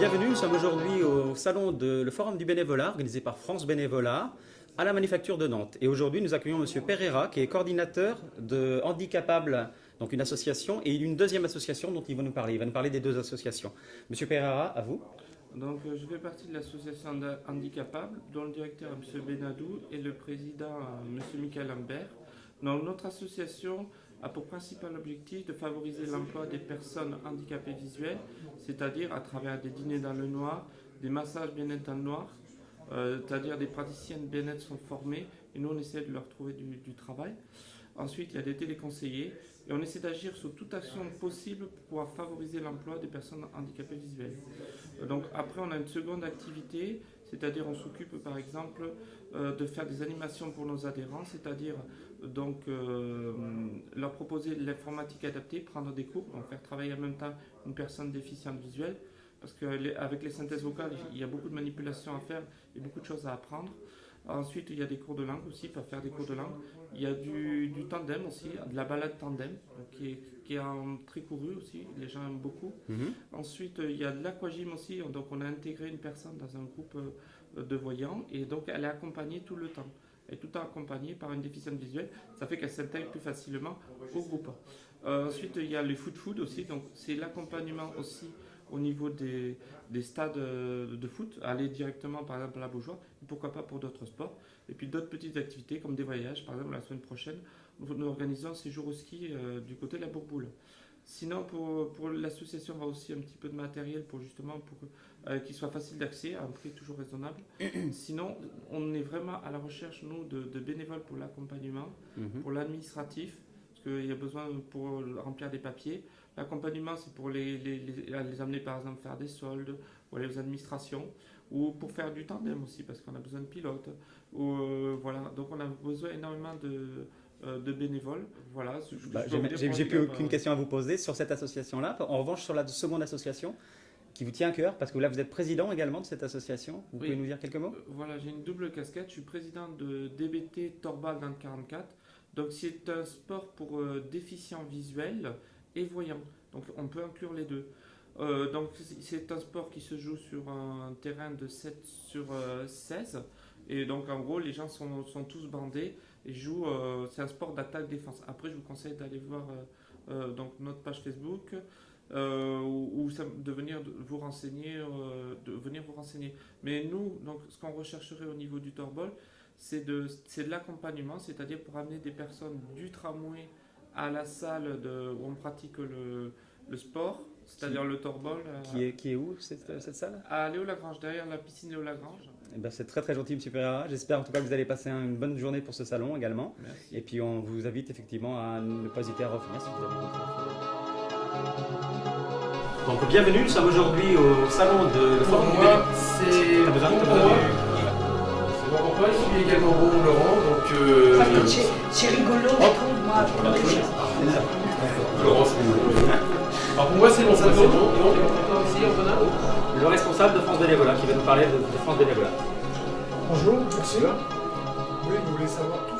bienvenue, nous sommes aujourd'hui au salon de le Forum du bénévolat organisé par France Bénévolat à la Manufacture de Nantes. Et aujourd'hui nous accueillons M. Pereira qui est coordinateur de Handicapables, donc une association, et une deuxième association dont il va nous parler. Il va nous parler des deux associations. M. Pereira, à vous. Donc, je fais partie de l'association Handicapables, dont le directeur est M. Benadou et le président M. Michael Lambert. Donc, notre association a pour principal objectif de favoriser l'emploi des personnes handicapées visuelles, c'est-à-dire à travers des dîners dans le noir, des massages bien-être dans le noir, c'est-à-dire des praticiennes bien-être sont formées et nous on essaie de leur trouver du travail. Ensuite, il y a des téléconseillers et on essaie d'agir sur toute action possible pour pouvoir favoriser l'emploi des personnes handicapées visuelles. Donc après, on a une seconde activité, c'est-à-dire on s'occupe par exemple de faire des animations pour nos adhérents, c'est-à-dire donc leur proposer de l'informatique adaptée, prendre des cours, donc faire travailler en même temps une personne déficiente visuelle, parce qu'avec les synthèses vocales, il y a beaucoup de manipulations à faire et beaucoup de choses à apprendre. Ensuite, il y a des cours de langue aussi, pour faire des cours de langue. Il y a du tandem aussi, de la balade tandem, qui est très couru aussi, les gens aiment beaucoup. Ensuite, il y a de l'aquagym aussi, donc on a intégré une personne dans un groupe de voyants, et donc elle est accompagnée tout le temps. Elle est tout le temps accompagnée par une déficiente visuelle, ça fait qu'elle s'intègre plus facilement au groupe. Ensuite, il y a le foot aussi, donc c'est l'accompagnement aussi au niveau des stades de foot, aller directement par exemple à la Beaujoire, et pourquoi pas pour d'autres sports. Et puis d'autres petites activités comme des voyages, par exemple la semaine prochaine, nous organisons un séjour au ski du côté de la Bourboule. Sinon pour l'association, on va aussi un petit peu de matériel pour justement qu'il soit facile d'accès à un prix toujours raisonnable. Sinon, on est vraiment à la recherche, nous, de bénévoles pour l'accompagnement, pour l'administratif, parce qu'il y a besoin pour remplir des papiers. L'accompagnement, c'est pour les amener par exemple faire des soldes, ou aller aux administrations, ou pour faire du tandem aussi, parce qu'on a besoin de pilotes. Voilà. Donc on a besoin énormément de bénévoles. Voilà. J'ai plus aucune question à vous poser sur cette association-là. En revanche, sur la seconde association, qui vous tient à cœur, parce que là vous êtes président également de cette association. Vous pouvez nous dire quelques mots ? Voilà, j'ai une double casquette. Je suis président de DBT Torbal dans le 44. Donc c'est un sport pour déficients visuels et voyants. Donc on peut inclure les deux. Donc c'est un sport qui se joue sur un terrain de 7 sur 16. Et donc en gros les gens sont tous bandés et jouent. C'est un sport d'attaque-défense. Après je vous conseille d'aller voir donc notre page Facebook ou de venir vous renseigner. Mais nous, donc, ce qu'on rechercherait au niveau du torbol, c'est de l'accompagnement, c'est-à-dire pour amener des personnes du tramway à la salle où on pratique le sport, c'est-à-dire le torbol. Qui est où cette salle ? À Léo-Lagrange, derrière la piscine Léo-Lagrange. Eh ben, c'est très très gentil, M. Pereira. J'espère en tout cas que vous allez passer une bonne journée pour ce salon également. Merci. Et puis on vous invite effectivement à ne pas hésiter à revenir si vous avez d'autres infos. Donc bienvenue, nous sommes aujourd'hui au salon de Forum du bénévolat. C'est bon pour toi, je suis également bon Laurent, donc c'est rigolo, je trouve, moi. Laurent, c'est bon. Alors pour moi c'est bon, ça c'est bon. Et donc toi aussi Antonin ? Le responsable de France Bénévolat qui va nous parler de France Bénévolat. Bonjour, merci. Oui, vous voulez savoir tout